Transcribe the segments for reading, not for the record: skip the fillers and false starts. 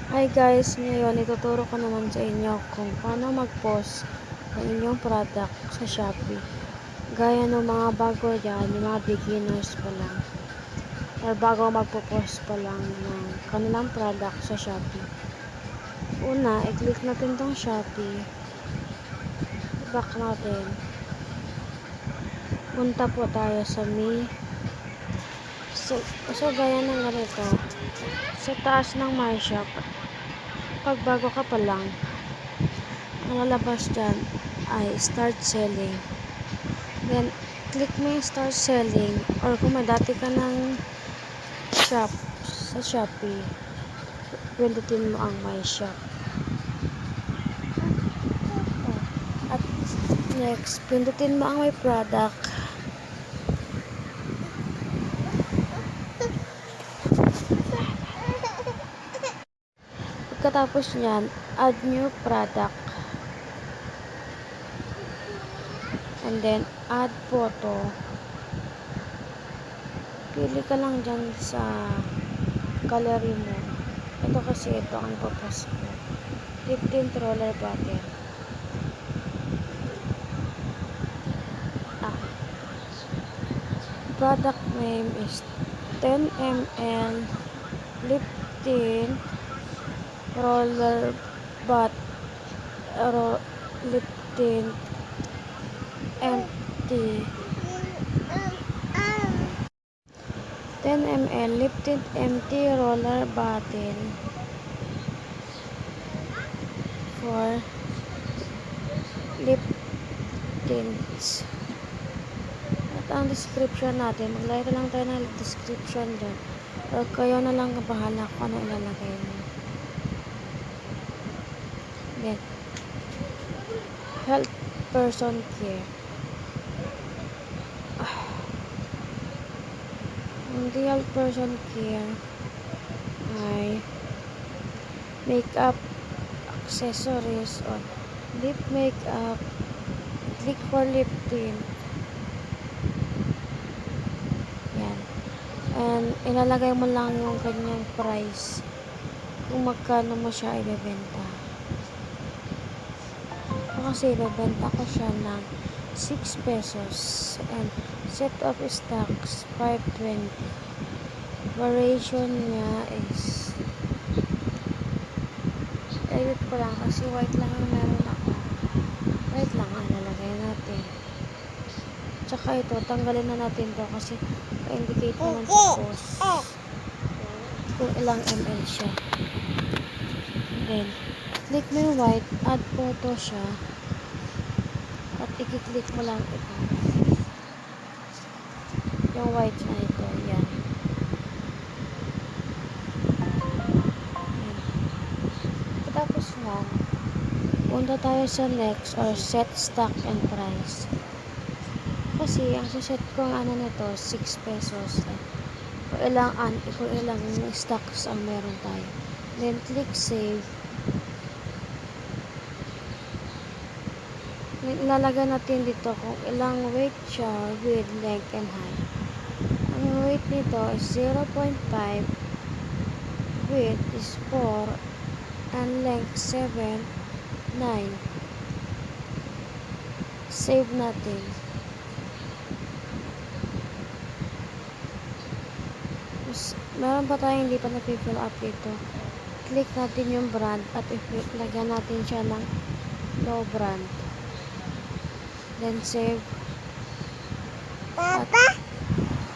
Hi guys, ngayon ituturo ko naman sa inyo kung paano mag-post ng inyong product sa Shopee. Gaya ng mga bago dyan, yung mga beginners pa lang. Or bago magpo-post pa lang ng kanilang product sa Shopee. Una, i-click natin tong Shopee. Back natin. Punta po tayo sa Me. So gaya ng ganito. Sa taas ng My Shop, pag bago ka pa lang, ang lalabas dyan ay start selling. Then, click mo yung start selling, or kung may dati ka ng shop sa Shopee, pindutin mo ang my shop. At next, pindutin mo ang my product. Pagkatapos nyan, add new product. And then, add photo. Pili ka lang dyan sa gallery mo. Ito kasi ito ang ipapost ko. 15th roller button. Product name is 10 ml lip tint roller lip tint empty 10 ml lip tint empty roller bottle for lip tints. At ang description natin, maglagay lang tayo ng description dyan, o kayo na lang bahala kung ano ilalagay mo. Then, health person care. Ang health person care ay makeup accessories or lip makeup. Click for lip tint. Yan. And ilalagay mo lang yung kanyang price kung magkano mo siya ibebenta. Kasi ibebenta ko siya ng 6 pesos and set of stocks 520. Variation niya is edit ko lang kasi white lang ang meron ako. White lang ang lalagay natin. Tsaka ito, tanggalin na natin to kasi indicate naman sa post kung ilang ml siya. Then, click mo yung white, add photo siya, at i-click mo lang ito. Yung white na ito, yan. Tapos lang, punta tayo sa next or set stock and price. Kasi, ang set ko ang ano nito, 6 pesos. Kung ilang stocks ang meron tayo. Then, click save. Ilalagay natin dito kung ilang weight siya with length and height. Ang weight nito is 0.5, width is 4, and length 7, 9. Save natin. Meron pa tayong hindi pa na-fill up dito. Click natin yung brand at ilagyan natin siya ng no brand. Then save. At,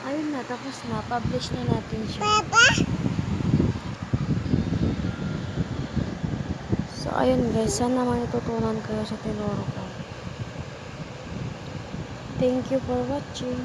ayun na, tapos na. Publish na natin siya. So, ayun guys. Sana matutunan kayo sa tinuro ko. Thank you for watching.